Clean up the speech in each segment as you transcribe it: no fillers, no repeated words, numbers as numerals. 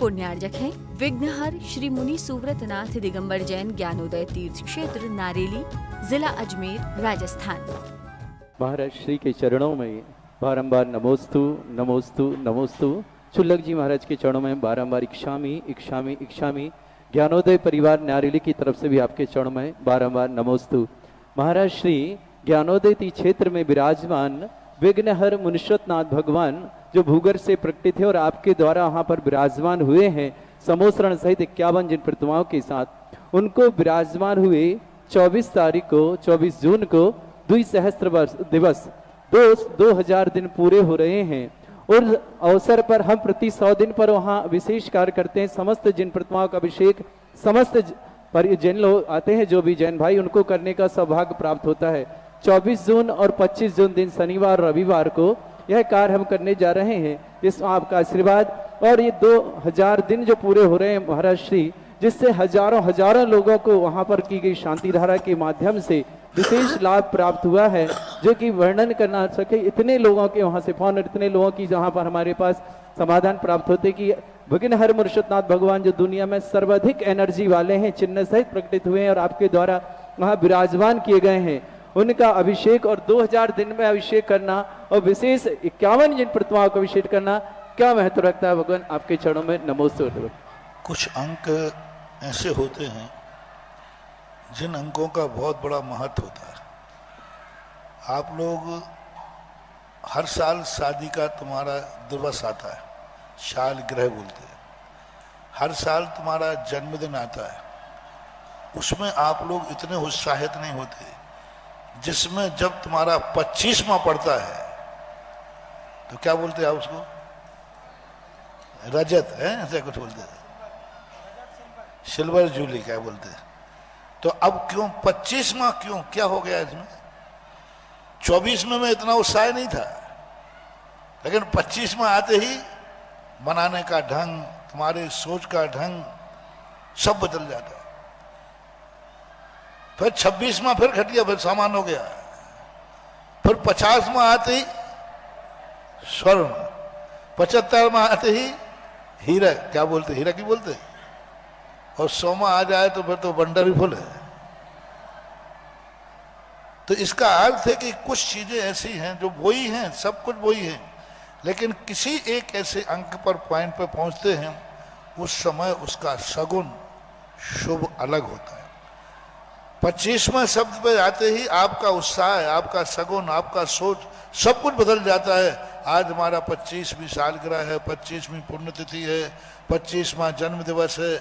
पुण्यार्जक हैं विघ्नहर श्री मुनि सुव्रतनाथ दिगंबर जैन ज्ञानोदय तीर्थ क्षेत्र नारेली, जिला अजमेर, राजस्थान। महाराज श्री के चरणों में बारंबार नमोस्तु नमोस्तु नमोस्तु। चुल्लक जी महाराज के चरणों में बारंबार इक्षामी इक्षामी इक्षामी। ज्ञानोदय परिवार नारेली की तरफ से भी आपके चरणों में बारंबार नमोस्तु। महाराज श्री ज्ञानोदय क्षेत्र में विराजमान विघ्नहर मुनिश्वतनाथ भगवान जो भूगर से प्रकटित है और आपके द्वारा वहां पर विराजमान हुए हैं समोसरण सहित 51 जिन प्रतिमाओं के साथ, उनको विराजमान हुए 24 तारीख को 24 जून को द्विसहस्त्र वर्ष दिवस 2000 दिन पूरे हो रहे हैं। और अवसर पर हम प्रति 100 दिन पर वहाँ विशेष कार्य करते हैं। समस्त जिन प्रतिमाओं का अभिषेक समस्त जैन लोग आते हैं, जो भी जैन भाई, उनको करने का सौभाग्य प्राप्त होता है। 24 जून और 25 जून दिन शनिवार रविवार को यह कार्य हम करने जा रहे हैं। इस आपका आशीर्वाद और ये 2000 दिन जो पूरे हो रहे हैं महाराज श्री, जिससे हजारों लोगों को वहां पर की गई शांति धारा के माध्यम से विशेष लाभ प्राप्त हुआ है, जो कि वर्णन करना सके। इतने लोगों के वहां से फोन और इतने लोगों की जहां पर हमारे पास समाधान प्राप्त होते कि विघ्नहर मुनिश्वतनाथ भगवान जो दुनिया में सर्वाधिक एनर्जी वाले हैं, चिन्ह सहित प्रकटित हुए हैं और आपके द्वारा वहां विराजमान किए गए हैं, उनका अभिषेक और 2000 दिन में अभिषेक करना और विशेष 51 जिन प्रतिमाओं का अभिषेक करना क्या महत्व रखता है भगवान आपके चरणों में नमोस्तु। कुछ अंक ऐसे होते हैं जिन अंकों का बहुत बड़ा महत्व होता है। आप लोग हर साल शादी का तुम्हारा दिवस आता है, शालग्रह बोलते हैं। हर साल तुम्हारा जन्मदिन आता है, उसमें आप लोग इतने उत्साहित नहीं होते। जिसमें जब तुम्हारा 25वां पड़ता है तो क्या बोलते हैं आप उसको? रजत है, ऐसे कुछ बोलते हैं, सिल्वर जूली क्या बोलते हैं। तो अब क्यों 25वां, क्यों, क्या हो गया इसमें? 24 में इतना उत्साह नहीं था, लेकिन 25वां आते ही मनाने का ढंग, तुम्हारे सोच का ढंग सब बदल जाता है। फिर 26वां फिर घटिया, फिर सामान हो गया। फिर 50वां आते ही स्वर्ण, 75वां आते ही हीरा, क्या बोलते, हीरा की बोलते, और 100वां आ जाए तो फिर तो बंडर ही फुल है। तो इसका अर्थ है कि कुछ चीजें ऐसी हैं जो वही हैं, सब कुछ वही है, लेकिन किसी एक ऐसे अंक पर, पॉइंट पर पहुंचते हैं, उस समय उसका सगुन शुभ अलग होता है। 25वां शब्द पे आते ही आपका उत्साह, आपका सगुन, आपका सोच सब कुछ बदल जाता है। आज हमारा 25वीं सालगिरह है, 25वीं पुण्यतिथि है, 25वां जन्म दिवस है।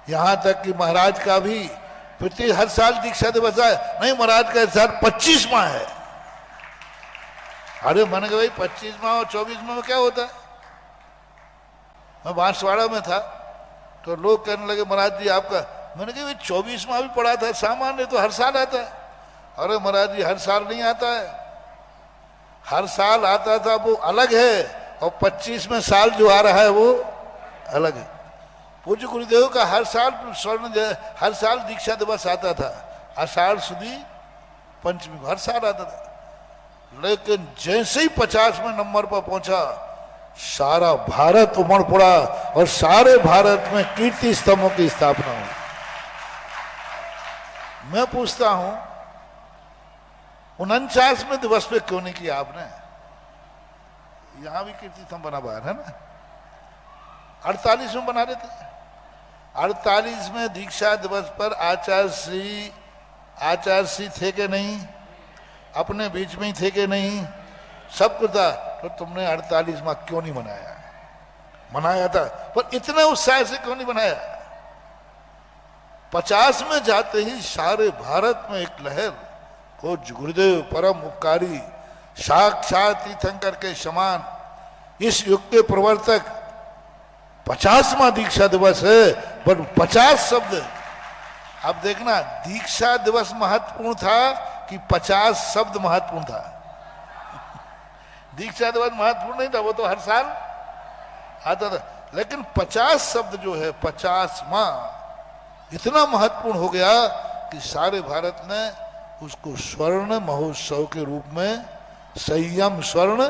यहाँ तक कि महाराज का भी प्रति हर साल दीक्षा दिवस है, नहीं महाराज का इस साल 25वां है। अरे मैंने कहा भाई 25वां और 24वां में क्या होता है? मैं बांसवाड़ा में था तो लोग कहने लगे महाराज जी आपका, मैंने कहा 24वां भी पड़ा था, सामान्य तो हर साल आता है। अरे महाराज जी हर साल नहीं आता है, हर साल आता था वो अलग है, और 25वें साल जो आ रहा है वो अलग है। पूज्य गुरुदेव का हर साल स्वर्ण, हर साल दीक्षा दिवस आता था, आषाढ़ सुदी पंचमी को हर साल आता था। लेकिन जैसे ही 50वें नंबर पर पहुंचा, सारा भारत उमड़ पड़ा और सारे भारत में कीर्ति स्तंभों की स्थापना हुई। मैं पूछता हूं 49वें दिवस पे क्यों नहीं किया आपने? यहां भी कीर्ति स्तंभ बना बाहर है ना, 48 में बना देते। 48वें दीक्षा दिवस पर आचार्य श्री थे कि नहीं, अपने बीच में ही थे कि नहीं, सब कुछ था, तो तुमने 48वां क्यों नहीं मनाया? मनाया था, पर इतने उत्साह से क्यों नहीं मनाया? 50 में जाते ही सारे भारत में एक लहर को गुरुदेव परम उपकारी, साक्षात तीर्थंकर के समान, इस युग के प्रवर्तक, 50वां दीक्षा दिवस है, पर 50 शब्द। अब देखना दीक्षा दिवस महत्वपूर्ण था कि 50 शब्द महत्वपूर्ण था? दीक्षा दिवस महत्वपूर्ण नहीं था, वो तो हर साल आता था, लेकिन 50 शब्द जो है 50वां इतना महत्वपूर्ण हो गया कि सारे भारत ने उसको स्वर्ण महोत्सव के रूप में, संयम स्वर्ण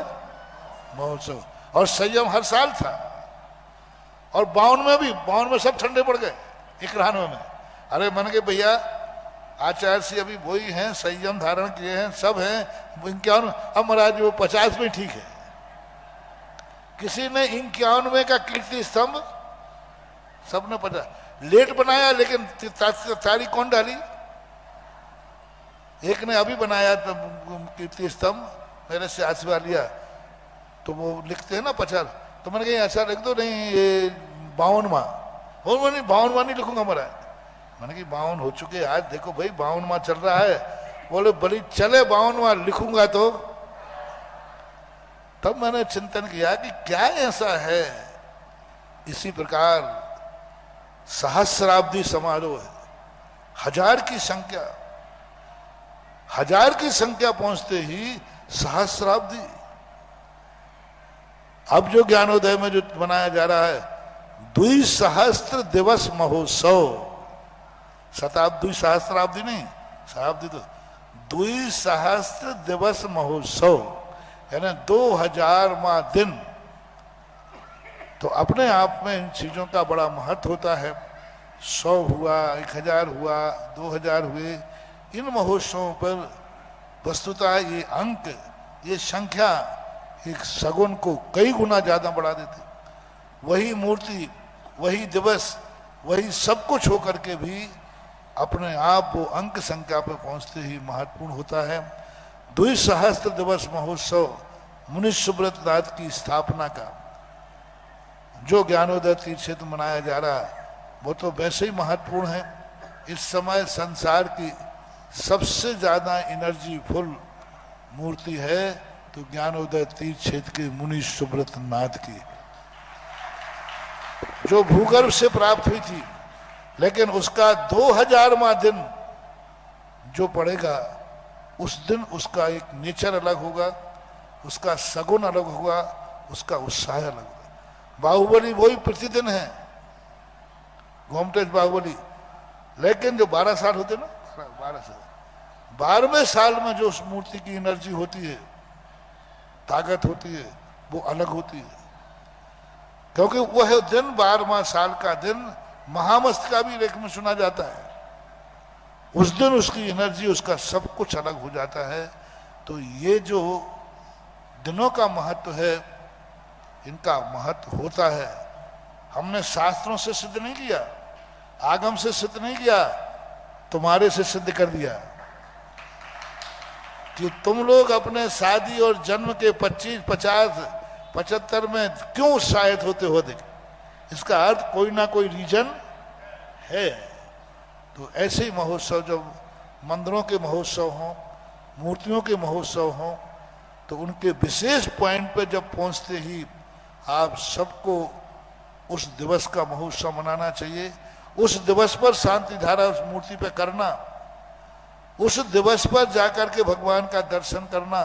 महोत्सव, और संयम हर साल था। और 52 में भी, 52 में सब ठंडे पड़ गए 91 में। अरे मन के भैया आचार्य से अभी वही हैं, संयम धारण किए हैं, सब हैं 51। अब महाराज वो 50 में ठीक है। किसी ने 91 का कीर्ति स्तंभ सबने 50 लेट बनाया, लेकिन तारीख कौन डाली? एक ने अभी बनाया तो कीर्ति स्तंभ, मेरे से आशीर्वाद लिया, तो वो लिखते हैं ना 50, तो मैंने कहा ऐसा लिख दो, नहीं ये 52वां, और मैंने 52वां नहीं लिखूंगा महाराज। मैंने कहा 52 हो चुके आज, देखो भाई 52वां चल रहा है। बोले बड़ी चले 52वां लिखूंगा तो। तब मैंने चिंतन किया कि क्या ऐसा है। इसी प्रकार सहस्राब्दी समारोह है, 1000 की संख्या, 1000 की संख्या पहुंचते ही सहस्राब्दी। अब जो ज्ञानोदय में जो मनाया जा रहा है द्विसहस्त्र दिवस महोत्सव, शताब्दी सहस्त्राब्दी नहीं, शताब्दी तो द्विसहस्त्र दिवस महोत्सव, यानी 2000वां दिन। तो अपने आप में इन चीजों का बड़ा महत्व होता है। 100 हुआ, 1000 हुआ, 2000 हुए, इन महोत्सवों पर वस्तुतः ये अंक, ये संख्या एक सगुन को कई गुना ज्यादा बढ़ा देते। वही मूर्ति, वही दिवस, वही सब कुछ होकर के भी अपने आप वो अंक संख्या पर पहुंचते ही महत्वपूर्ण होता है। द्विसहस्त्र दिवस महोत्सव मुनि सुब्रत नाथ की स्थापना का जो ज्ञानोदय तीर्थ क्षेत्र मनाया जा रहा है वो तो वैसे ही महत्वपूर्ण है। इस समय संसार की सबसे ज्यादा एनर्जी फुल मूर्ति है तो ज्ञानोदय तीर्थ क्षेत्र के मुनि सुब्रत नाथ की, जो भूगर्भ से प्राप्त हुई थी, लेकिन उसका 2000वां दिन जो पड़ेगा उस दिन उसका एक नेचर अलग होगा, उसका सगुन अलग होगा, उसका उत्साह अलग होगा। बाहुबली वही प्रतिदिन है, गोमटेश बाहुबली, लेकिन जो 12 साल होते ना, 12 साल, 12वें साल में जो उस मूर्ति की एनर्जी होती है, ताकत होती है, वो अलग होती है। क्योंकि वह दिन 12वां साल का दिन महामस्त का भी लेख में सुना जाता है। उस दिन उसकी एनर्जी, उसका सब कुछ अलग हो जाता है। तो ये जो दिनों का महत्व है, इनका महत्व होता है। हमने शास्त्रों से सिद्ध नहीं किया, आगम से सिद्ध नहीं किया, तुम्हारे से सिद्ध कर दिया कि तुम लोग अपने शादी और जन्म के 25, 50, 75 में क्यों उत्साहित होते हो। देख, इसका अर्थ कोई ना कोई रीजन है। तो ऐसे ही महोत्सव, जब मंदिरों के महोत्सव हों, मूर्तियों के महोत्सव हों, तो उनके विशेष पॉइंट पे जब पहुंचते ही आप सबको उस दिवस का महोत्सव मनाना चाहिए। उस दिवस पर शांति धारा उस मूर्ति पे करना, उस दिवस पर जाकर के भगवान का दर्शन करना,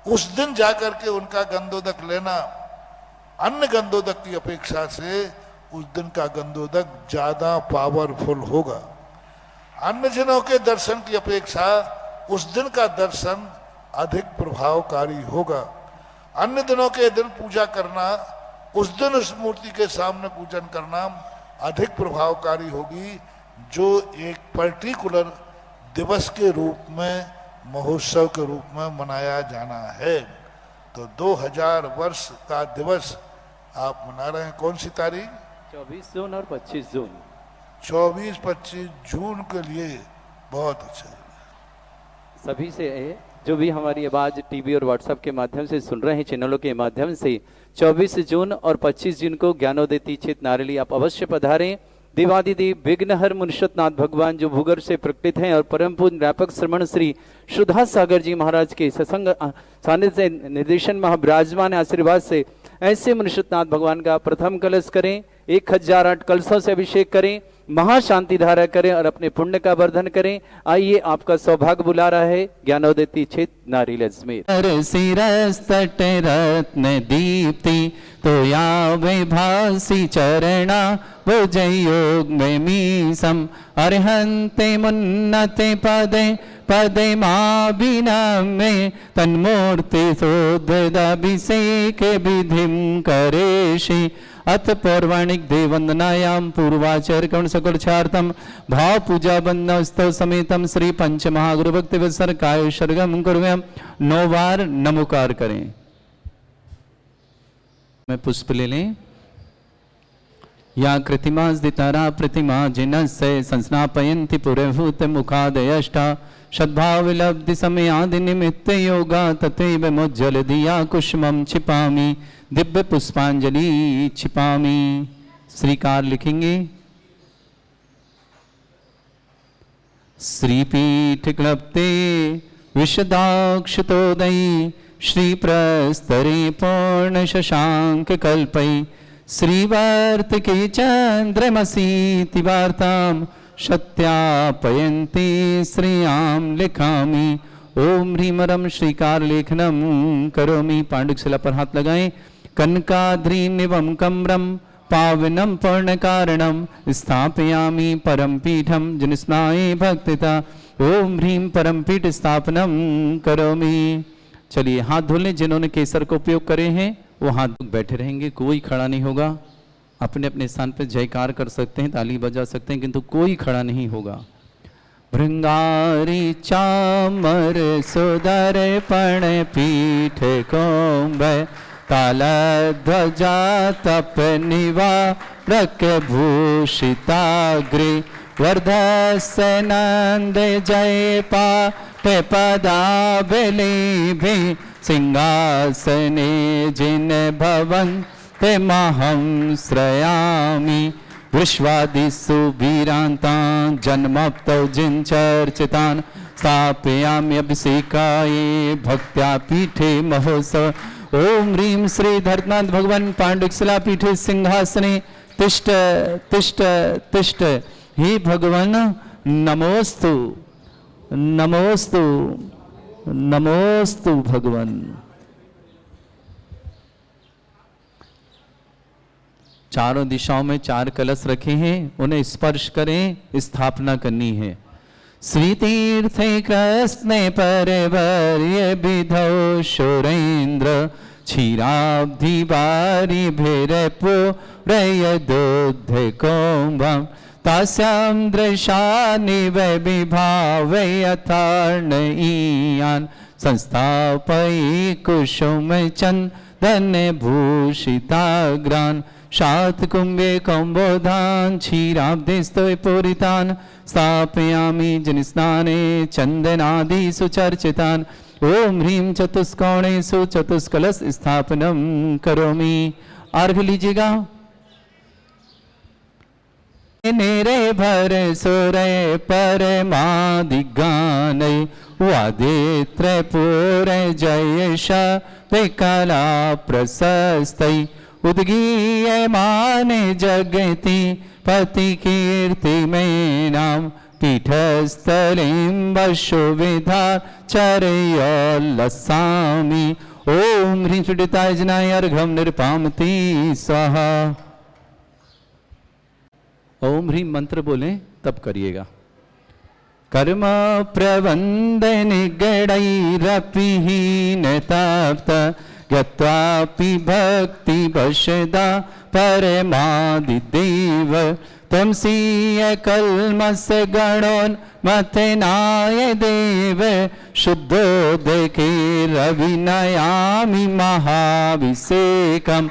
उस दिन जाकर के उनका गंधोदक लेना, अन्य गंधोदक की अपेक्षा से उस दिन का गंधोदक ज्यादा पावरफुल होगा। अन्य दिनों के दर्शन की अपेक्षा उस दिन का दर्शन अधिक प्रभावकारी होगा। अन्य दिनों के दिन पूजा करना, उस दिन उस मूर्ति के सामने पूजन करना अधिक प्रभावकारी होगी, जो एक पर्टिकुलर दिवस के रूप में, महोत्सव के रूप में मनाया जाना है। तो 2000 वर्ष का दिवस आप मना रहे हैं। कौन सी तारीख? 24 जून और 25 जून। 24-25 जून के लिए बहुत अच्छा। सभी से जो भी हमारी आवाज टीवी और व्हाट्सएप के माध्यम से सुन रहे हैं, चैनलों के माध्यम से, 24 जून और 25 जून को ज्ञानोदय तीर्थ क्षेत्र नारेली आप अवश्य पधारें। देवादिदेव विघ्नहर मुनिषतनाथ भगवान जो भूगर्भ से प्रकटित हैं और परम पूज्य व्यापक श्रमण श्री शुद्धा सागर जी महाराज के सत्संग सानिध्य से निर्देशन महाविराजमान आशीर्वाद से ऐसे मुनिषतनाथ भगवान का प्रथम कलश करें, 1008 कलशों से अभिषेक करें, महाशांति धारा करें और अपने पुण्य का वर्धन करें। आइए, आपका सौभाग्य बुला रहा है ज्ञानोदय तीर्थ क्षेत्र नारेल अजमेर। शिरस्तट रत्न दीप्ति तो यावे भासी चरणा वो जय योग में मीसम अरहंते मुन्नते पदे पदे मां बिना में तन्मूर्ति शोधदाभिषेक विधिम करेशि अथ पौर्वाणिक देववंदनायां पूर्वाचार्य कर्ण सकलक्षार्थम भाव पूजा बंदस्तव समेतम श्री पंच महागुरु भक्ति वत्सर काय सर्गम कुर्व्यम 9 बार नमोकार करें। मैं पुष्प ले लें। या कृतिमा दितारा प्रतिमा जिनस्य संस्नापयन्ति पुरभूत मुखादयष्टा सद्भाव विलब्धि समयादि निमित्त योगा तथैव मुज्जल दिया कुष्मम छिपामि दिव्य पुष्पांजलि छिपामि। श्रीकार लिखेंगे। श्रीपीठ क्लप्ते विशदाक्षतोदयी श्री प्रस्तरे पूर्ण शशांक कल्पै श्रीवर्त के चंद्रमसीति वार्ताम सत्यापयन्ति श्रियाम लिखामि। ओम ह्रीमरम श्रीकार लेखनम करोमि। पांडुक शिला पर हाथ लगाएं। कनकाद्रीनिवम कम्रम पावनम पूर्ण कारणम स्थापयामि परम पीठम जिनस्नाये भक्तिता। ओम ह्रीम परम पीठ स्थापनम करोमि। चलिए हाथ धो लें। जिन्होंने केसर का उपयोग करे हैं वो हाथ बैठे रहेंगे, कोई खड़ा नहीं होगा। अपने अपने स्थान पर जयकार कर सकते हैं, ताली बजा सकते हैं, किंतु कोई खड़ा नहीं होगा। भृंगारी चामर सुदर पण पीठ कोम्ब ताल ध्वजा तप निवारक भूषिताग्रे वर्धस्नंद जय पाठ पदावली सिंहासने जिन भवन ते महं श्रयामि। विश्वादिषु वीरान्तान् जन्मप्तौ जिन चर्चितान् स्थापयामि अभिषेकाये भक्त्या पीठे महोत्सव। ओम ह्रीं श्री धर्मनाथ भगवान पांडुक शिला पीठे सिंहासने तिष्ठ तिष्ठ तिष्ठ। हे भगवान नमोस्तु नमोस्तु नमोस्तु भगवान। चारों दिशाओं में 4 कलश रखे हैं, उन्हें स्पर्श करें, स्थापना करनी है। श्री तीर्थे कृष्णे परवर्य विधौ शोरेन्द्र क्षीराब्धि बारी भैरपो रय दुध कोम्भम तास्यां दृशानि वै विभावै अथार्णईयान् संस्थापयि कुसुम चन्दन भूषिताग्रान् शातकुम्भे कौम्बोधान् क्षीराब्धिस्थो पूरितान् स्थापयामि जनिस्नाने चन्दनादि सुचर्चितान्। ओम ह्रीं चतुष्कोणेषु चतुष्कलश स्थापनम करोमि। अर्घ लीजिएगा। नेरे भर सुरे परमादिगानै वादित्र पूरे जयश कला प्रशस्तै उद्गीयमाने जगति पति कीर्ति में नाम पीठस्थलीं वशुविधा चरयोल्लसामि। ओम ह्रीं सुडिताय जनाय अर्घम निर्पामति स्वाहा। ओम ह्रीं मंत्र बोलें तब करिएगा। कर्म प्रबंध निगड़ैरपिहीन तप्त यत्वापि भक्ति वशदा परमादिदेव त्वमसीय कल्मष गणोन् मथनाय देव शुद्धोदके रविनयामि महाभिषेकम्।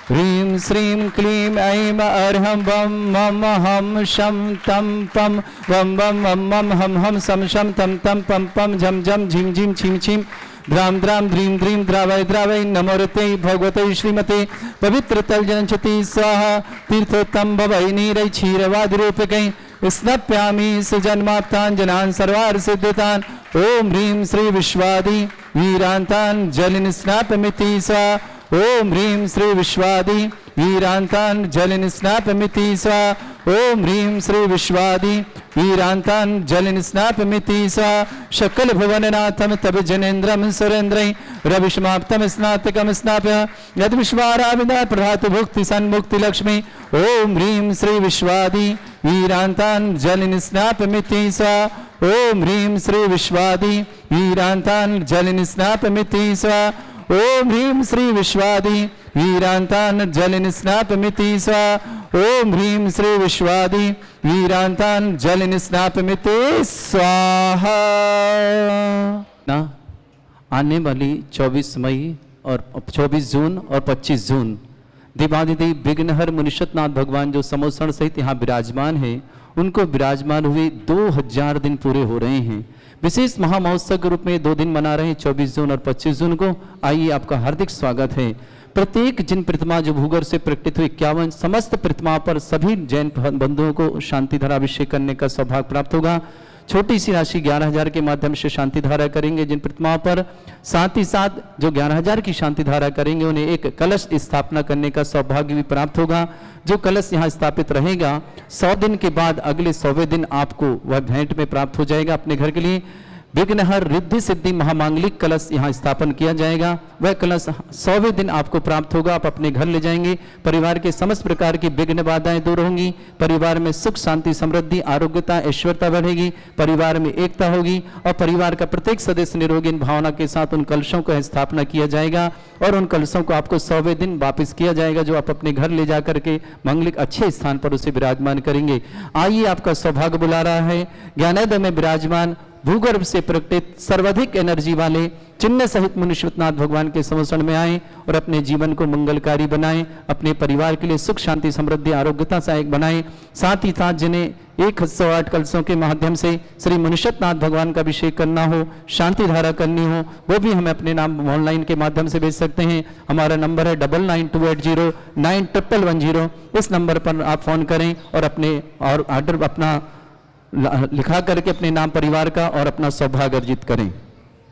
ह्रीं श्रीं क्लीं ऐं अर्हं वं मम हं शं तं पं वं वं मं मं हं हं शं शं तं तं पं पं झं झं झिं झिं छिं छिं द्रां द्रां द्रीं द्रीं द्रावय द्रावय नमोरते भगवते श्रीमते पवित्र तलजनचति स्वाहा। तीर्थोत्तम भवै नीरै क्षीरवादिरूपकै स्नप्यामि सुजन्माप्ताञ्जनान् सर्वार्थ सिद्धितान्। ओम ह्रीं श्री विश्वादि वीरान्तान् जलिन स्नापमिति स्वाहा। ओम ह्रीं श्री विश्वादि वीरान्तान् जलिन स्नापमिति स्वाहा। ओम ह्रीं श्री विश्वादि वीरान्तान् जलनिस्नापमिति सा शकल भुवननाथं तब जनेन्द्रं सुरेन्द्रै रविष्माप्तं स्नातकं स्नाप्य यद् विश्वाराविदा प्रभात भुक्ति सन्मुक्ति लक्ष्मी ओम ह्रीं श्री विश्वादि वीरान्तान् जलनिस्नापमिति सा ओम ह्रीं श्री विश्वादि वीरान्तान् जलनिस्नापमिति सा ओम ह्रीं श्री विश्वादि वीरान्तान् जलनिस्नापमिति सा ओम ह्रीं श्री विश्वादि वीरान्तान् जलनिस्नापमिति स्वाहा। ना आने वाली 24 मई और 24 जून और 25 जून देवादिदेव विघ्नहर मुनीश्वरनाथ भगवान जो समोसण सहित यहाँ विराजमान है, उनको विराजमान हुए 2000 दिन पूरे हो रहे हैं। विशेष महामहोत्सव के रूप में 2 दिन मना रहे हैं 24 जून और 25 जून को। आइए आपका हार्दिक स्वागत है। प्रत्येक जिन प्रतिमा जो भूगर्भ से प्रकटित हुई 51 समस्त प्रतिमा पर सभी जैन बंधुओं को शांति धारा अभिषेक करने का सौभाग्य प्राप्त होगा। छोटी सी राशि 11,000 के माध्यम से शांति धारा करेंगे जिन प्रतिमाओं पर, साथ ही साथ जो 11,000 की शांति धारा करेंगे उन्हें एक कलश स्थापना करने का सौभाग्य भी प्राप्त होगा। जो कलश यहाँ स्थापित रहेगा 100 दिन के बाद अगले 100वें दिन आपको वह भेंट में प्राप्त हो जाएगा अपने घर के लिए। विघ्नहर रिद्धि सिद्धि महामांगलिक कलश यहाँ स्थापन किया जाएगा। वह कलश 100वें दिन आपको प्राप्त होगा, आप अपने घर ले जाएंगे। परिवार के समस्त प्रकार की विघ्न बाधाएं दूर होंगी। परिवार में सुख शांति समृद्धि आरोग्यता ऐश्वर्यता बढ़ेगी। परिवार में एकता होगी और परिवार का प्रत्येक सदस्य निरोगी भावना के साथ उन कलशों को स्थापना किया जाएगा और उन कलशों को आपको 100वें दिन वापस किया जाएगा, जो आप अपने घर ले जाकर के मांगलिक अच्छे स्थान पर उसे विराजमान करेंगे। आइए आपका सौभाग्य बुला रहा है। ज्ञानोदय में विराजमान भूगर्भ से प्रकटित सर्वाधिक एनर्जी वाले चिन्ह सहित मुनीश्वरनाथ भगवान के समोसण में आए और अपने जीवन को मंगलकारी बनाएं, अपने परिवार के लिए सुख शांति समृद्धि आरोग्यता सहायक बनाएं। साथ ही साथ जिन्हें 108 कलशों के माध्यम से श्री मुनीश्वरनाथ भगवान का अभिषेक करना हो, शांति धारा करनी हो, वो भी हमें अपने नाम ऑनलाइन के माध्यम से भेज सकते हैं। हमारा नंबर है 9928091110। इस नंबर पर आप फोन करें और अपने और ऑर्डर अपना लिखा करके अपने नाम परिवार का और अपना सौभाग्य अर्जित करें।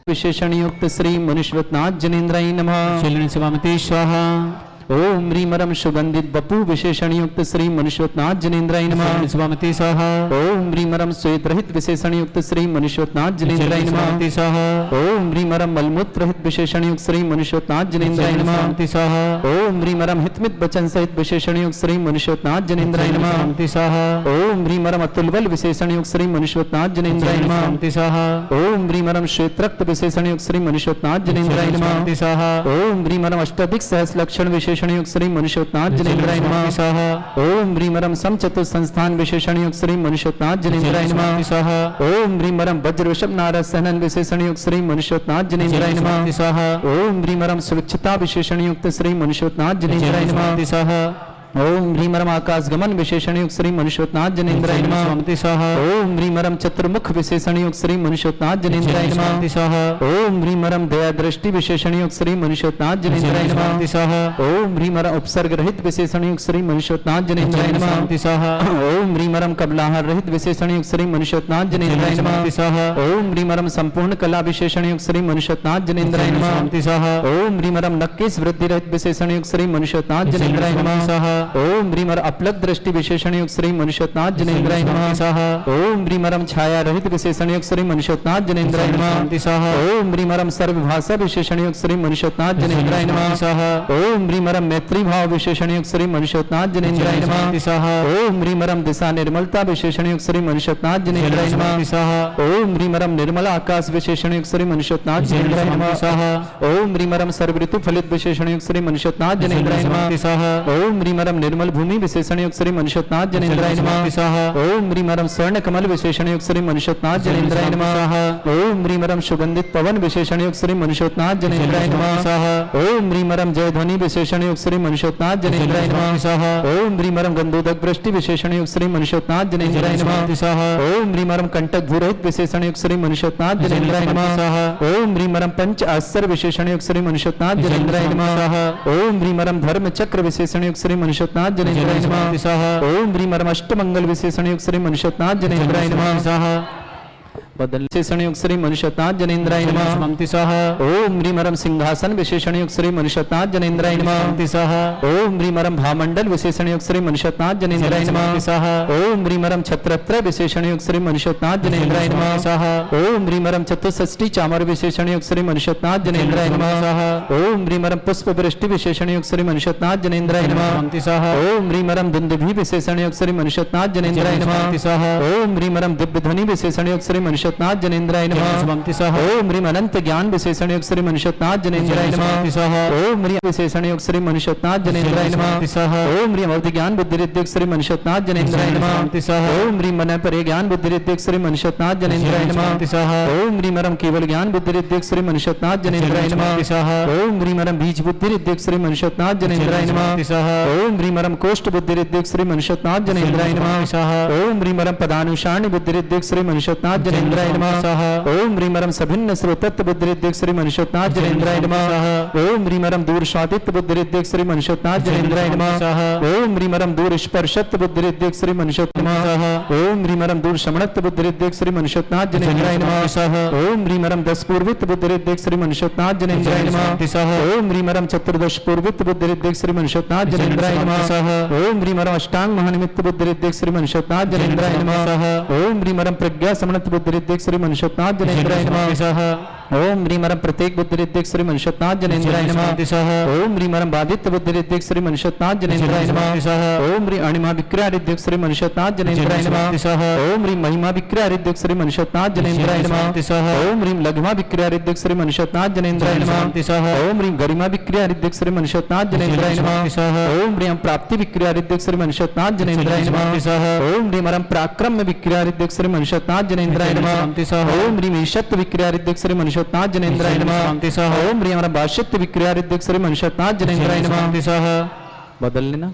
विशेषण युक्त श्री मुनीश्वरनाथ जनेन्द्राय नमः। शिवामती स्वाहा। ओम ह्रीमरम सुगंधित बपू विशेषण युक्त श्री मुनीश्वरनाथ जनेन्द्राय नमः। शिवामती स्वाहा। ओम ह्रीमरम श्वेत रहित विशेषण युक्त श्री मुनीश्वरनाथ जनेन्द्राय नमः। स्वाहा। ओम ह्रीमरम मलमूत्र रहित विशेषण युक्त श्री मुनीश्वरनाथ जनेन्द्राय नमः। स्वाहा। ओम ह्रीमरम हितमित वचन सहित विशेषण युक्त श्री मुनीश्वरनाथ जनेन्द्राय नमः। स्वाहा। ओम ह्रीमरम अतुलबल विशेषण युक्त श्री मुनीश्वरनाथ जनेन्द्राय नमः। स्वाहा। ओम ह्रीमरम श्वेत रक्त विशेषण युक्त श्री मुनीश्वरनाथ जनेन्द्राय नमः। स्वाहा। ओम ह्रीमरम अष्टाधिक सहस्र लक्षण विशेषण युक्त श्री मुनीश्वरनाथ जनेन्द्राय नमः। स्वाहा। ओम ह्रीमरम समचतुर संस्थान विशेषण युक्त श्री मुनीश्वरनाथ जनेन्द्राय नमः। स्वाहा। ओम ह्रीमरम वज्र वृषभ नारद सहनन विशेषण युक्त श्री मुनीश्वरनाथ जनेन्द्राय नमः। स्वाहा। ओम ह्रीमरम सुविच्छता विशेषण युक्त श्री मुनीश्वरनाथ जनेन्द्राय नमः। स्वाहा। ओम ह्रीमरम आकाश गमन विशेषण युक्त श्री मुनीश्वरनाथ जनेन्द्राय नमः। स्वाहा। ओम ह्रीमरम चतुर्मुख विशेषण युक्त श्री मुनीश्वरनाथ जनेन्द्राय नमः। स्वाहा। ओम ह्रीमरम दया दृष्टि विशेषण युक्त श्री मुनीश्वरनाथ जनेन्द्राय नमः। स्वाहा। ओम ह्रीमरम उपसर्ग रहित विशेषण युक्त श्री मुनीश्वरनाथ जनेन्द्राय नमः। स्वाहा। ओम ह्रीमरम कबलाहर रहित विशेषण युक्त श्री मुनीश्वरनाथ जनेन्द्राय नमः। स्वाहा। ओम ह्रीमरम संपूर्ण कला विशेषण युक्त श्री मुनीश्वरनाथ जनेन्द्राय नमः। स्वाहा। ओम ह्रीमरम नक्केश वृद्धि रहित विशेषण युक्त श्री मुनीश्वरनाथ जनेन्द्राय नमः। स्वाहा। ओम ह्रीमर अपलक दृष्टि विशेषण युक्त श्री मुनीश्वरनाथ जनेन्द्राय नमः। स्वाहा। ओम ह्रीमरम छाया रहित विशेषण युक्त श्री मुनीश्वरनाथ जनेन्द्राय नमः। स्वाहा। ओम ह्रीमरम सर्वभाषा विशेषण युक्त श्री मुनीश्वरनाथ जनेन्द्राय नमः। स्वाहा। ओम ह्रीमरम मैत्री भाव विशेषण युक्त श्री मुनीश्वरनाथ जनेन्द्राय नमः। स्वाहा। ओम ह्रीमरम दिशा निर्मलता विशेषण युक्त श्री मुनीश्वरनाथ जनेन्द्राय नमः। स्वाहा। ओम ह्रीमरम निर्मल आकाश विशेषण युक्त श्री मुनीश्वरनाथ जनेन्द्राय नमः। स्वाहा। ओम ह्रीमरम सर्वऋतु फलित विशेषण युक्त श्री मुनीश्वरनाथ जनेन्द्राय नमः। स्वाहा। ओम ह्रीमरम निर्मल भूमि विशेषण युक्त श्री मुनीश्वरनाथ जनेन्द्राय नमः। स्वाहा। ओम ह्रीमरम स्वर्ण कमल विशेषण युक्त श्री मुनीश्वरनाथ जनेन्द्राय नमः। स्वाहा। ओम ह्रीमरम सुगंधित पवन विशेषण युक्त श्री मुनीश्वरनाथ जनेन्द्राय नमः। स्वाहा। ओम ह्रीमरम जयध्वनि विशेषण युक्त श्री मुनीश्वरनाथ जनेन्द्राय नमः। स्वाहा। ओम ह्रीमरम गंधोदक वृष्टि विशेषण युक्त श्री मुनीश्वरनाथ जनेन्द्राय नमः। स्वाहा। ओम ह्रीमरम कंटक भूरहित विशेषण युक्त श्री मुनीश्वरनाथ जनेन्द्राय नमः। स्वाहा। ओम ह्रीमरम पंच आश्चर्य विशेषण युक्त श्री मुनीश्वरनाथ जनेन्द्राय नमः। स्वाहा। ओम ह्रीमरम धर्म चक्र विशेषण युक्त श्री मुनीश्वरनाथ जनेन्द्राय नमः। ओम ह्रीमरम अष्टमंगल विशेषण युक्त श्री मुनीश्वरनाथ जनेन्द्राय नमः। बदल विशेषण युक्त श्री मनुष्यनाथ जनेन्द्राय नमः सुमंति स्वाहा ओम ह्रीमरम सिंहासन विशेषण युक्त श्री मनुष्यनाथ जनेन्द्राय नमः सुमंति स्वाहा ओम ह्रीमरम भामंडल विशेषण युक्त श्री मनुष्यनाथ जनेन्द्राय नमः सुमंति स्वाहा ओम ह्रीमरम छत्रत्र विशेषण युक्त श्री मनुष्यनाथ जनेन्द्राय नमः स्वाहा ओम ह्रीमरम चतुष्षष्टि चामर विशेषण युक्त श्री मनुष्यनाथ जनेन्द्राय नमः ओम ह्रीमरम पुष्प वृष्टि विशेषण युक्त श्री मनुष्यनाथ जनेन्द्राय नमः सुमंति स्वाहा ओम ह्रीमरम दुंदुभि विशेषण युक्त श्री मनुष्यनाथ जनेन्द्राय नमः सुमंति स्वाहा ओम ह्रीमरम दिव्य ध्वनि विशेषण युक्त श्री मनुष्यनाथ जनेन्द्राय नमः सुमंति स्वाहा ओम ह्रीम अनंत ज्ञान विशेषण युक्त श्री मनुष्यनाथ जनेन्द्राय नमः सुमंति स्वाहा ओम ह्रीम विशेषण युक्त श्री मनुष्यनाथ जनेन्द्राय नमः सुमंति स्वाहा ओम ह्रीम अवधि ज्ञान बुद्धि रिद्धिक श्री मनुष्यनाथ जनेन्द्राय नमः सुमंति स्वाहा ओम ह्रीम मन परे ज्ञान बुद्धि रिद्धिक श्री मनुष्यनाथ जनेन्द्राय नमः सुमंति स्वाहा ओम ह्रीमरम केवल ज्ञान बुद्धि रिद्धिक श्री मनुष्यनाथ जनेन्द्राय नमः सुमंति स्वाहा ओम ह्रीमरम बीज बुद्धि रिद्धिक श्री मनुष्यनाथ जनेन्द्राय नमः सुमंति स्वाहा ओम ह्रीमरम कोष्ठ बुद्धि रिद्धिक श्री मनुष्यनाथ जनेन्द्राय नमः स्वाहा ओम ह्रीमरम पदानुषाण बुद्धि रिद्धिक श्री मनुष्यनाथ जनेन्द्राय नमः स्वाहा ओम ह्रीमरम सभिन्न श्रोतत्व बुद्धि रिद्धिक श्री मनुष्यनाथ जनेन्द्राय नमः ओम ह्रीमरम दूर स्वादित्व बुद्धि रिद्धिक श्री मनुष्यनाथ जनेन्द्राय नमः ओम ह्रीमरम दूर स्पर्शत्व बुद्धि रिद्धिक श्री मनुष्यनाथ नमः ओम ह्रीमरम दूर शमणत्व बुद्धि रिद्धिक श्री मनुष्यनाथ जनेन्द्राय नमः ओम ह्रीमरम दस पूर्वित बुद्धि रिद्धिक श्री मनुष्यनाथ जनेन्द्राय नमः ओम ह्रीमरम चतुर्दश पूर्वित बुद्धि रिद्धिक श्री मनुष्यनाथ जनेन्द्राय नमः ओम ह्रीमरम अष्टांग महानिमित्त बुद्धि रिद्धिक श्री मनुष्यनाथ जनेन्द्राय नमः ओम ह्रीमरम प्रज्ञा समणत्व बुद्धि रिद्धिक श्री मनुष्यनाथ जनेन्द्राय नमः ओम ह्रीमरम प्रत्येक बुद्धि रिद्धिक श्री मनुष्यनाथ जनेन्द्राय नमः ओम ह्रीमरम बाधित्य बुद्धि रिद्धिक श्री मनुष्यनाथ जनेन्द्राय नमः ओम ह्री अणिमा विक्रिया रिद्धिक श्री मनुष्यनाथ जनेन्द्राय नमः ओम ह्रीम महिमा विक्रिया रिद्धिक श्री मनुष्यनाथ जनेन्द्राय नमः ओम ह्रीम लघुमा विक्रिया रिद्धिक श्री मनुष्यनाथ जनेन्द्राय नमः ओम ह्रीम गरिमा विक्रिया रिद्धिक श्री मनुष्यनाथ जनेन्द्राय नमः ओम ह्रीम प्राप्ति विक्रिया रिद्धिक श्री मनुष्यनाथ जनेन्द्राय नमः ओम ह्रीमरम पराक्रम विक्रिया रिद्धिक श्री मनुष्यनाथ जनेन्द्राय नमः ओम ह्रीम ईशत्व विक्रिया रिद्धिक श्री मनुष्यनाथ जनेन्द्राय नमः ओम ह्रीमरम भाष्यत्व विक्रिया रिद्धिक श्री मनुष्यनाथ जनेन्द्राय नमः बदल लेना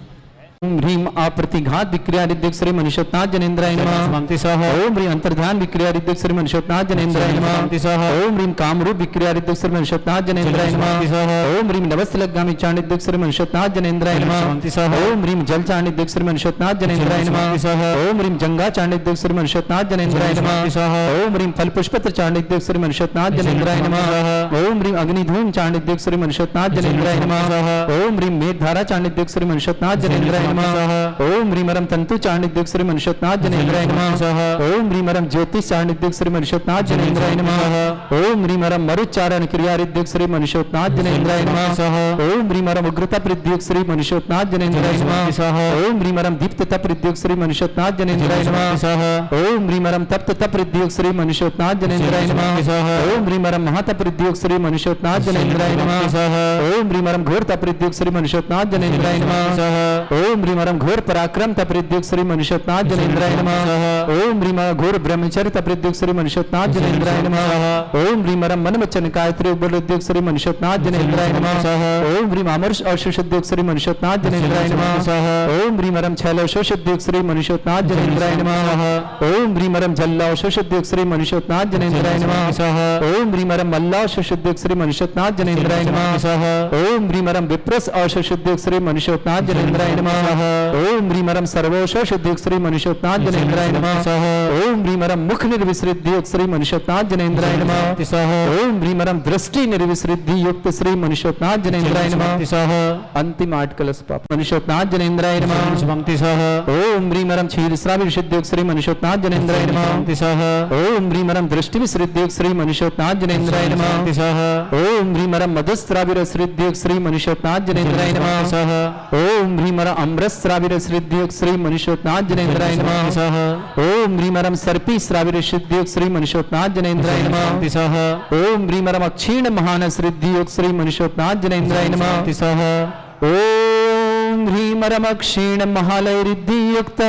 ओम ह्रीम अप्रतिघात विक्रिया रिद्धिक श्री मनुष्यनाथ जनेन्द्राय नमः सुमंति स्वाहा ओम ह्रीम अंतर्ध्यान विक्रिया रिद्धिक श्री मनुष्यनाथ जनेन्द्राय नमः ओम ह्रीम कामरूप विक्रिया रिद्धिक श्री मनुष्यनाथ जनेन्द्राय नमः ओम ह्रीम नवस्लगामी चाणिद्धिक श्री मनुष्यनाथ जनेन्द्राय नमः ओम ह्रीम जल चाणिद्धिक श्री मनुष्यनाथ जनेन्द्राय नमः ओम ह्रीम जंगा चाणिद्धिक श्री मनुष्यनाथ जनेन्द्राय नमः ओम ह्रीम फल पुष्पत्र चाणिद्धिक श्री मनुष्यनाथ जनेन्द्राय नमः ओम ह्रीम अग्निधूम चाणिद्धिक श्री मनुष्यनाथ जनेन्द्राय नमः ओम ह्रीम मेघधारा चाणिद्धिक श्री मनुष्यनाथ जनेन्द्राय नमः ओम ह्रीमरम तंतु चाणिद्धिक श्री मनुष्यनाथ जनेन्द्राय नमः ओम ह्रीमरम ज्योतिष चाणिद्धिक श्री मनुष्यनाथ जनेन्द्राय नमः ओम ह्रीमरम मरुच्चारण क्रिया रिद्धिक श्री मनुष्यनाथ जनेन्द्राय नमः ओम ह्रीमरम उग्रता प्रद्युक श्री मनुष्यनाथ जनेन्द्राय नमः ओम ह्रीमरम दीप्त तप प्रद्युक श्री मनुष्यनाथ जनेन्द्राय नमः ओम ह्रीमरम तप्त तप प्रद्युक श्री मनुष्यनाथ जनेन्द्राय नमः ओम ह्रीमरम महातप प्रद्युक श्री मनुष्यनाथ जनेन्द्राय नमः ओम ह्रीमरम घोर तप प्रद्युक श्री मनुष्यनाथ जनेन्द्राय नमः ओम ह्रीमरम घोर पराक्रम तप प्रद्युक श्री मनुष्यनाथ जनेन्द्राय नमः ओम ह्रीमरम घोर ब्रह्मचर्य तप प्रद्युक श्री मनुष्यनाथ जनेन्द्राय नमः ओम ह्रीमरम मन वचन गायत्री उपलब्धिक श्री मनुष्यनाथ जनेन्द्राय नमः ओम ह्रीम अमर्ष औषुषुद्योग श्री मनुष्यनाथ जनेन्द्राय नमः ओम ह्रीमरम छैलौषुषुद्योग श्री मनुष्यनाथ जनेन्द्राय नमः ओम ह्रीमरम जल्लौषुषुद्योग श्री मनुष्यनाथ जनेन्द्राय नमः ओम ह्रीमरम मल्लौषुषुद्योग श्री मनुष्यनाथ जनेन्द्राय नमः ओम ह्रीमरम विप्रस औषुषुद्योग श्री मनुष्यनाथ जनेन्द्राय नमः ओम ह्रीमरम सर्वौषुषुद्योग श्री मनुष्यनाथ जनेन्द्राय नमः ओम ह्रीमरम मुख निर्विसृद्धि युक्त श्री मनुष्यनाथ जनेन्द्राय नमः ओम ह्रीमरम दृष्टि निर्विसृद्धि युक्त श्री मनुष्यनाथ जनेन्द्राय नमः अंतिम 8 कलश पाप मनुष्यनाथ जनेन्द्राय नमः सुमंति स्वाहा ओम ह्रीमरम क्षीर श्रावी विशुद्ध श्री मनुष्यनाथ जनेन्द्राय नमः ओम ह्रीमरम दृष्टि विसृद्ध श्री मनुष्यनाथ जनेन्द्राय नमः ओम ह्रीमरम मधुस्राविर श्रीद्योग श्री मनुष्यनाथ जनेन्द्राय नमः ओम ह्रीमरम अमृत श्राविर श्रीद्योग श्री मनुष्यनाथ जनेन्द्राय नमः ओम ह्रीमरम सर्पी श्राविर श्रीद्योग श्री मनुष्यनाथ जनेन्द्राय नमः ओम ह्रीमरम अक्षीण महान श्रीद्योग श्री मनुष्यनाथ जनेन्द्राय नमः ओम ह्रीमरम अक्षीण महालय रिद्धि युक्त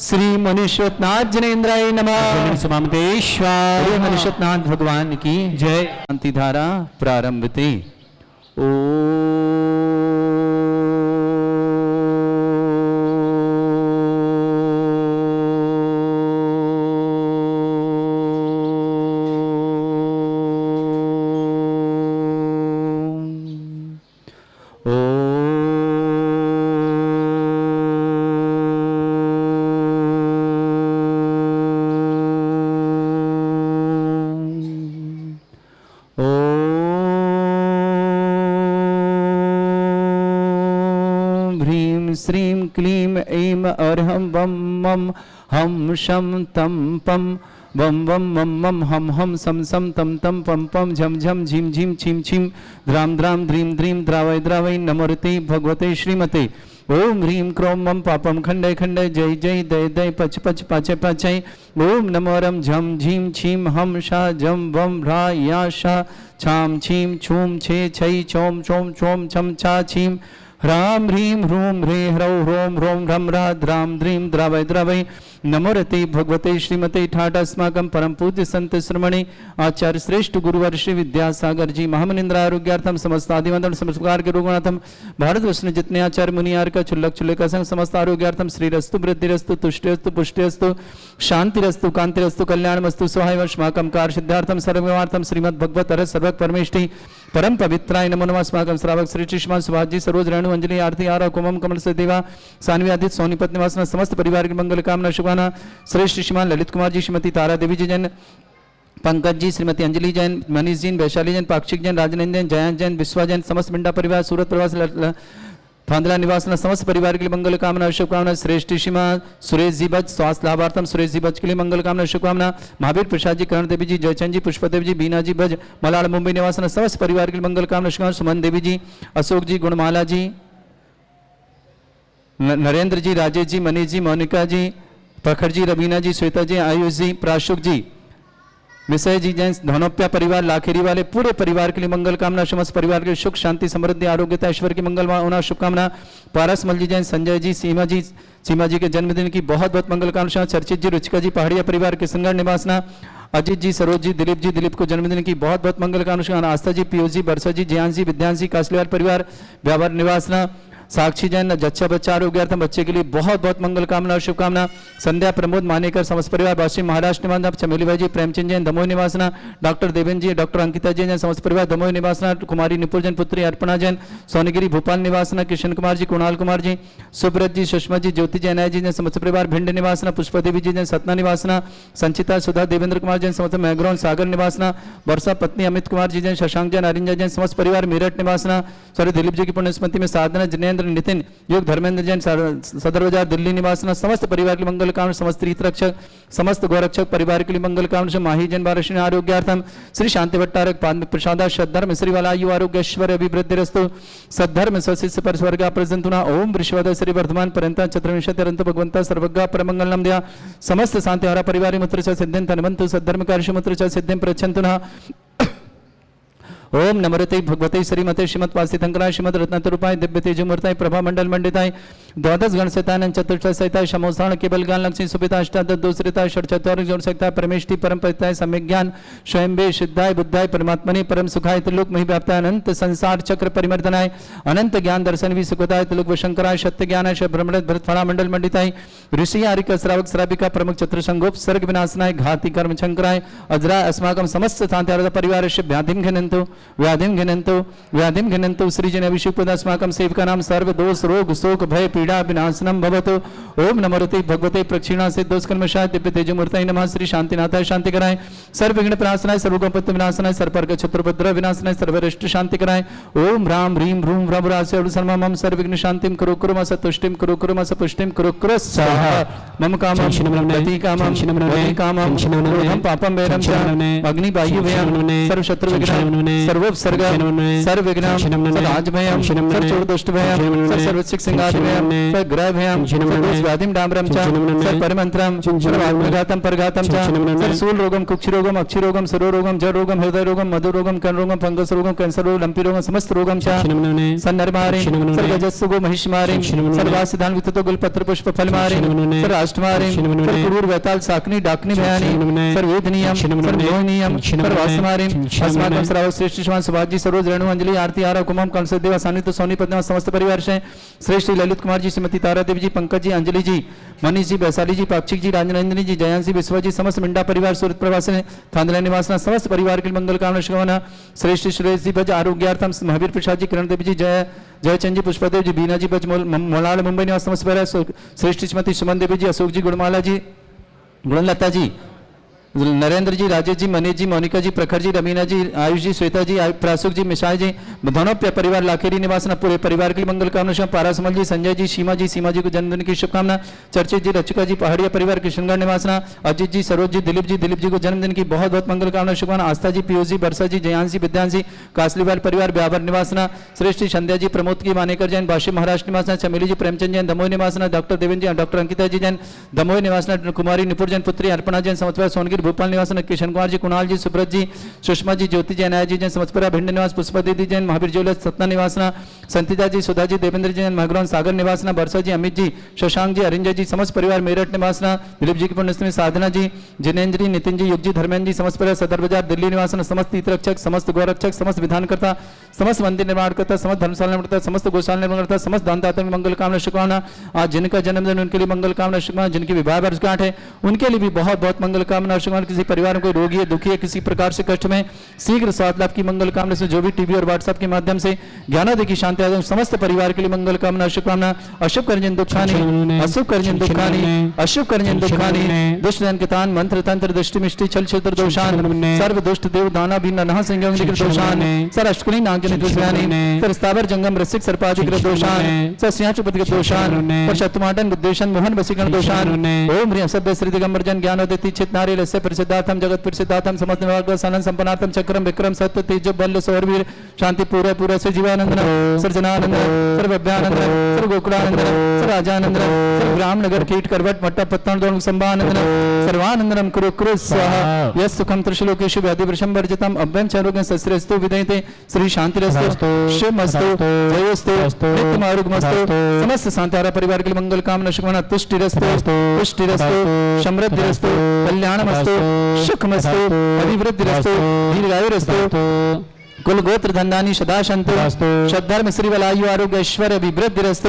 श्री मनुष्यनाथ जनेन्द्राय नमः सुमंतेश्वर मनुष्यनाथ भगवान की जय। शांति धारा प्रारंभते श्रीं क्लीं ऐं अर्हं वं मं हम शं तं पं वम वम मम मम हम हम सम सम तम तम पम पम झम झम झिम झिम छिम छिम द्राम द्राम ध्रीम ध्रीम द्रावय द्रावय नमोरते भगवते श्रीमते ओम ह्रीं क्रोम मम पापम खंडय खंडय जय जय दय दय पच पच पाचय पाचय ओम नमोरम झम झीम छीम हम शा जम वम रा या शा छाम छीम छूम छे छै चोम चोम चोम छम छा छीम ह्राम ह्रीं ह्रूं ह्रे ह्रौ ह्रों ह्रों ह्रम ह्रा द्राम द्रीं द्रावय द्रावय नमोरते भगवते श्रीमते ठाट अस्माकं परम पूज्य संत श्रमणे आचार्य श्रेष्ठ गुरुवर श्री विद्यासागर जी महामनिंद्र आरोग्यार्थम समस्त आदिमंडल समस्कार के रोगनाथम भारत वर्ष में जितने आचार्य मुनियार का चुल्लक चुल्ले का संग समस्त आरोग्यार्थम श्रीरस्तु वृद्धिरस्तु तुष्टिरस्तु पुष्टिरस्तु शांतिरस्तु कांतिरस्तु कल्याणमस्तु सहायवश्माकं कार्य सिद्धार्थम सर्वव्यवहार्थम श्रीमद् भगवत अरस सर्वक परमेष्टि परम पवित्राय नमो नमः अस्माकं श्रावक श्री श्रीमान सुभाष जी सरोज रेणु अंजलि आरती आरा कुमम कमल से देवा सान्वी आदित्य सोनीपत निवासना समस्त परिवार की मंगल कामना शुभाना श्रेष्ठ श्रीमान ललित कुमार जी श्रीमती तारा देवी जी जैन पंकज जी श्रीमती अंजलि जैन मनीष जैन वैशाली जैन पाक्षिक जैन राजनंदन जैन जयंत जैन विश्वा जैन समस्त मिंडा परिवार सूरत प्रवास थांदला निवासना समस्त परिवार के लिए मंगल कामना शुभकामना श्रेष्ठ श्रीमान सुरेश जी बज स्वास्थ्य लाभार्थम सुरेश जी बज के लिए मंगल कामना शुभकामना महावीर प्रसाद जी करण देवी जी जयचंद जी पुष्पदेव जी बीना जी बज मलाड़ मुंबई निवासना समस्त परिवार के लिए मंगल कामना शुभकामना सुमन देवी जी अशोक जी गुणमाला जी नरेंद्र जी राजेश जी मनीष जी मोनिका जी प्रखर जी रवीना जी श्वेता जी आयुष जी प्राशुक जी विषय जी जैन धनोप्या परिवार लाखेरी वाले पूरे परिवार के लिए मंगल कामना समस्त परिवार के लिए सुख शांति समृद्धि आरोग्यता ऐश्वर्य की मंगल होना शुभकामना पारसमल जी जैन संजय जी सीमा जी के जन्मदिन की बहुत बहुत मंगल कामना चर्चित जी रुचिका जी पहाड़िया परिवार के संगड़ निवासना अजित जी सरोज जी दिलीप को जन्मदिन की बहुत बहुत मंगल कामना आस्था जी पीयूष जी बरसा जी जयांश जी विद्यांश जी कासलीवाल परिवार व्यापार निवासना साक्षी जैन जच्चा बच्चा आरोग्यार्थम बच्चे के लिए बहुत बहुत मंगल कामना और शुभकामना संध्या प्रमोद मानेकर समस्त परिवार वासी महाराष्ट्र निवासना चमेली भाई जी प्रेमचंद जैन दमोह निवासना डॉक्टर देवेंद्र जी डॉक्टर अंकिता जैन समस्त परिवार दमोह निवासना कुमारी निपुर जैन पुत्री अर्पणा जैन सोनीगिरी भोपाल निवासना किशन कुमार जी कुणाल कुमार जी सुब्रत जी सुषमा जी ज्योति जैन जी जैन समस्त परिवार भिंड निवासना पुष्पा देवी जी जैन सतना निवासना संचिता सुधा देवेंद्र कुमार जैन समस्त मैग्रोन सागर निवासना वर्षा पत्नी अमित कुमार जी जैन शशांक जैन अरिंजा जैन समस्त परिवार मेरठ निवासना सॉरी दिलीप जी की पुण्य स्मृति में साधना जिनेन्द्र नितिन योग धर्मेंद्र जैन सदर बाजार दिल्ली निवासना समस्त परिवार के मंगल कामना समस्त रीत रक्षक समस्त गौरक्षक परिवार के लिए मंगल कामना माही जैन बारश्री आरोग्यार्थम श्री शांति भट्टारक पाद प्रसादा सद्धर्म श्रीवाला आयु आरोग्य ऐश्वर्य अभिवृद्धि रस्तु सद्धर्म स्वशिष्य पर स्वर्गा प्रजंतुना ओम वृषवद श्री वर्धमान पर्यंता चतुर्विंशतिरंत भगवंता सर्वज्ञ परमंगलम द्या समस्त शांति हरा परिवार मुत्र च सिद्धिं तन्वन्तु सद्धर्म कार्य मुत्र च सिद्धिं प्रच्छन्तुना ओम नमरते भगवते श्रीमते श्रीमद वासितंकराय श्रीमद रत्नतरूपाय दिव्य तेजमूर्ताय प्रभा मंडल मंडिताय द्वादश गण सैतानंद चतुर्थ सहिताय शमोसाण केवल ज्ञान लक्ष्मी सुपिता अष्टादश दूसरिताय षट्चत्वारिक जोड़ सकता परमेष्टि परम परिताय सम्यक ज्ञान स्वयंभे सिद्धाय बुद्धाय परमात्मने परम सुखाय त्रिलोक मही व्याप्ताय अनंत संसार चक्र परिमर्दनाय अनंत ज्ञान दर्शन भी सुखदाय त्रिलोक वशंकराय सत्य ज्ञानाय ब्रह्मणत भरतफड़ा मंडल मंडिताय ऋषि आरिक श्रावक श्राविका प्रमुख चतुर्संगोप सर्ग विनाशनाय घाति कर्म शंकराय अजरा अस्माकं समस्त शांति परिवार व्याधिम घिनंतु व्याधिम घिनंतु श्रीजन अभिषेक अस्माकं सेवका नाम सर्व दोष रोग शोक भय पीड़ा विनाशनम भवतु ओम नमोरते भगवते प्रक्षिणा से दोष कर्मशाय दिव्य तेजमूर्ताय नमः श्री शांतिनाथाय शांति कराय सर्व विघ्न प्रणाशनाय सर्वगोपत्य विनाशनाय सर्पर्क छत्रभद्र विनाशनाय सर्वरिष्ट शांति कराय ओम राम ह्रीं ह्रूं ह्रवरास्य सर्वमम सर्व विघ्न शांतिम कुरु कुरु मस तुष्टिम कुरु कुरु मस पुष्टिम कुरु कुरु स्वाहा मम कामं गति कामं वै कामं क्रोधं पापं वैरं च अग्नि वायु व्ययं सर्व शत्रु विघ्नं सर्वोपसर्ग सर्व विघ्नं सर्व भयं सर्व चोर दुष्ट भयं सर्व सिक सिंगार भयं सर्व ग्रह भयं सर्व व्याधिं डाम्रं च सर्व परमंत्रं सर्व आत्मघातं परघातं च सर्व सूल रोगं कुक्षि रोगं अक्षि रोगं सरो रोगं जड़ रोगं हृदय रोगं मधु रोगं कर्ण रोगं फंगस रोगं कैंसर रोगं लंपी रोगं समस्त रोगं च सन्नरमारे सर्व जस्सुगो महिषमारे सर्वासिधान विततो गुलपत्र पुष्प फलमारे सर्व अष्टमारे सर्व क्रूर वैताल साकनी डाकनी भयानी सर्व वेदनीयम सर्व मोहनीयम सर्व वासमारे अस्माकं श्रावक श्रेष्ठ श्रीमान सुभाष जी सरोज रेणु अंजलि आरती आरा कुमम कंस देवा सानिध्य सोनी पद्मा समस्त परिवार से श्रेष्ठ ललित कुमार जी श्रीमती तारा देवी जी पंकज जी अंजलि जी मनीष जी वैशाली जी पाक्षिक जी राजनंदिनी जी जयंत जी विश्वा जी समस्त मिंडा परिवार सूरत प्रवास थांदला निवासना समस्त परिवार के मंगल कामना शुभकामना श्रेष्ठ सुरेश जी भज आरोग्यार्थम महावीर प्रसाद जी किरण देवी जी जयचंद जी पुष्पदेव जी बीना जी भज मोलाड़ मुंबई निवास समस्त परिवार श्रेष्ठ श्रीमती सुमन देवी जी अशोक जी गुणमाला जी गुणलता जी नरेंद्र जी राजेश जी मनीष जी मोनिका जी प्रखर जी रमीना जी आयुष जी श्वेता जी प्रासुक जी मिशाल जी दोनों परिवार लाखेरी निवासना पूरे परिवार के लिए मंगल कामना शुभ। पारासमल जी, संजय जी, सीमा जी को जन्मदिन की शुभकामना। चर्चित जी, रचिका जी, पहाड़िया परिवार किशनगढ़ निवासना। अजीत जी, सरोज जी, दिलीप जी को जन्मदिन की बहुत बहुत मंगल कामना शुभकामना। आस्था जी, पीयूष जी, बरसा जी, जयांशी, विद्यांशी, कासलीवाल परिवार ब्यावर निवासना। श्रेष्ठ जी, संध्या जी, प्रमोद की मानेकर जैन बाशी महाराष्ट्र निवासना। चमेली जी, प्रेमचंद जैन दमोह निवासना। डॉक्टर देवेंद्र जी, डॉक्टर अंकिता जी जैन दमोह निवासना। कुमारी निपुर जैन पुत्री अर्पणा जैन समस्परा सोनगिर भोपाल निवासना। किशन कुमार जी, कुणाल जी, सुब्रत जी, सुषमा जी, ज्योति जैन, आया जी जैन समस्परा भिंड निवास। पुष्पा दीदी जैन महावीर ज्वेलर्स सतना निवासना। संतिता जी, सुधा जी, देवेंद्र जी जैन महग्रौन सागर निवासना। बरसा जी, अमित जी, शशांक जी, अरिंजय जी, समस्त परिवार मेरठ निवासना। दिलीप जी की पुण्यतिथि में साधना जी, जिनेन्द्र जी, नितिन जी, युग जी, धर्मेंद्र जी, समस्त परिवार सदर बाजार दिल्ली निवासना। समस्त तीर्थरक्षक, समस्त गौरक्षक, समस्त विधानकर्ता, समस्त मंदिर निर्माणकर्ता, समस्त धर्मशाला निर्माणकर्ता, समस्त गौशाला निर्माणकर्ता, समस्त दानदाता में मंगल कामना शुभकामना। आज जिनका जन्मदिन उनके लिए मंगल कामना शुभकामना। जिनकी विवाह वर्षगांठ है उनके लिए भी बहुत बहुत मंगल कामना शुभकामना। किसी परिवार में कोई रोगी है, दुखी है, किसी प्रकार से कष्ट में, शीघ्र स्वास्थ्य लाभ की मंगल कामना से जो भी टीवी और व्हाट्सएप के माध्यम से ज्ञानोदय की शांति आदि समस्त परिवार के लिए मंगल कामना शुभकामना। अशुभ करजन दुखानी, अशुभ करजन दुखानी, अशुभ करजन दुखानी, दुष्ट जन के तान मंत्र तंत्र दृष्टि मिष्टि छल क्षेत्र दोषान, सर्व दुष्ट देव दाना बिना नह संयोग दोषान, सर अष्टकुली नागजनित दुष्यानी, सर स्थावर जंगम रसिक सर्पाधिक दोषान, सर सिंहाचुपति के दोषान, पर शतुमाटन बुद्धेशन मोहन वसीकरण दोषान। ओम ह्रीं सभ्य श्री दिगंबर जन ज्ञानोदय चित नारी लस्य प्रसिद्धार्थम जगत प्रसिद्धार्थम समस्त निवाग सानंद संपन्नार्थम चक्रम विक्रम सत्य तेज बल सौरवीर शांति पूरा से जीवानंद सर्जनानंद सर्वभ्यानंद सर्व गोकुलानंद सर्वराजानंद सर्व रामनगर कीट करवट मट्टा पत्तन दोन संभानंद सर्वानंदनम कुरु कुरु स्वाहा। यस् सुखम त्रिशलोकेषु व्याधि वृषम वर्जितम अभ्यं चरोग्यं सस्यस्तु विदयते श्री शांतिरस्तु शिवमस्तु जयोस्तु नित्यमारुगमस्तु। समस्त शांतारा परिवार के लिए मंगल कामना शुभकामना। तुष्टिरस्तु पुष्टिरस्तु समृद्धिरस्तु कल्याणमस्तु सुखमस्तु अभिवृद्धिरस्तु दीर्घायुरस्तु कुल गोत्र धन्दानी सदा संतु श्रद्धर्म श्री वलायु आरोग्य ऐश्वर्य विवृद्धिरस्तु।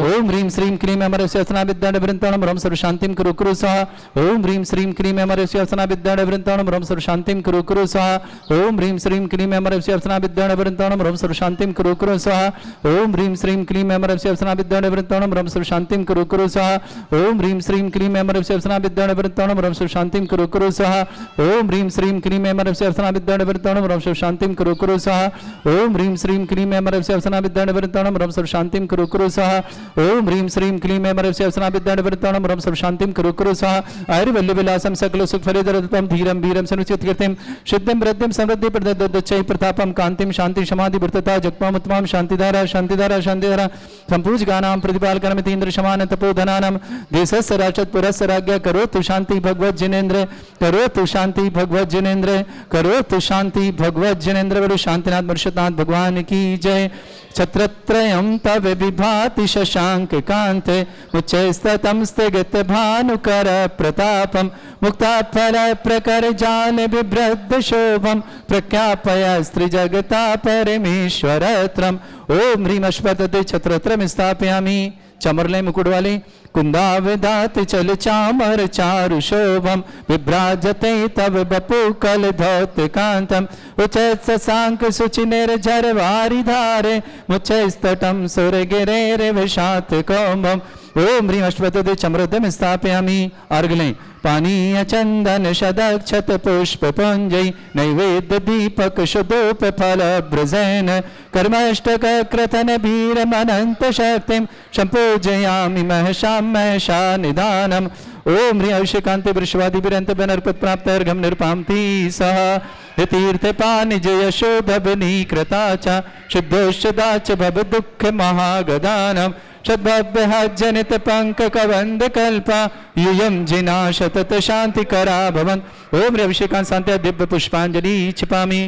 ओम ह्रीं श्रीं क्लीं अमर स्यसना विद्याण वृंताणम रम सर्व शांतिम कुरु कुरु स्वाहा। ओम ह्रीं श्रीं क्लीं अमर स्यसना विद्याण वृंताणम रम सर्व शांतिम कुरु कुरु स्वाहा। ओम ह्रीं श्रीं क्लीं अमर स्यसना विद्याण वृंताणम रम सर्व शांतिम कुरु कुरु स्वाहा। ओम ह्रीं श्रीं क्लीं अमर स्यसना विद्याण वृंताणम रम सर्व शांतिम कुरु कुरु स्वाहा। ओम ह्रीं श्रीं क्लीं अमर स्यसना विद्याण वृंताणम रम सर्व शांतिम कुरु कुरु स्वाहा। ओम ह्रीं श्रीं क्लीं अमर स्यसना विद्याण वृंताणम रम सर्व शांतिम कुरु कुरु स्वाहा। ओम ह्रीं श्रीं क्लीं अमर स्यसना विद्याण वृंताणम रम सर्व शांतिम कुरु कुरु स्वाहा। ओम ह्रीं श्रीं क्लीं अमर स्यसना विद्याण वृंताणम रम सर्व शांतिम कुरु कुरु स्वाहा। आयुर्वल्य विलासम सकल सुख फलितरतम धीरम वीरम सनुचित कीर्तिम सिद्धिम वृद्धिम समृद्धि प्रददच्चै प्रतापम कांतिम शांति समाधि वृत्तता जगत्वाम उत्तमाम शांतिधारा शांतिधारा शांतिधारा संपूजगानां प्रतिपालकरमिति इंद्र समान तपोधनानां देशस्य राष्ट्रस्य पुरस्य राज्ञा करोतु शांति भगवत जिनेन्द्र करोतु शांति भगवत जिनेन्द्र करोतु शांति भगवत जिनेन्द्र। बड़े शांतिनाथ मर्षदनाथ भगवान की जय। छत्रत्रयं तव विभाति शशांक कांते मुच्चैस्ततं स्थिगत भानुकर प्रतापम मुक्ताफल प्रकर जाल बिभ्रद्ध शोभम प्रख्यापय स्त्रिजगता परमेश्वरत्रम। ओम ह्रीं अश्वत्थ छत्रत्रम स्थापयामि। चमरले मुकुट वाले कुंदावदात चल चामर चारु शोभम विभ्राजते तव बपु कल धौत कांतम उच्च शशांक सुचि निर्झर वारि धारे मुच्चैस्तटम सुर गिरे विषात कौमम। ओम ह्रीं अश्वत्थ चमरदम स्थापयामि। अर्घलें पानीय चंदन शदक्षत पुष्प पुंजै नैवेद्य दीपक शुद्धोप फल ब्रजैन कर्मष्टक क्रतन भीरम अनंत शक्तिम संपूजयामि महशां महशा निदानम। ओम ह्रीं अभिषेकांते वृषवादि विरंत बनर्पत प्राप्त अर्घम निर्पामति सह तीर्थ पानि जय शोधबनी कृता च शुद्धोषदाच भव दुख महागदानम। सद्भव्य जनित पंक कवंद कल्पा यूयम जिना शतत शांति करा भवन। ओम ह्रीं अभिषेकांत शांति दिव्य पुष्पांजलि क्षिपामि।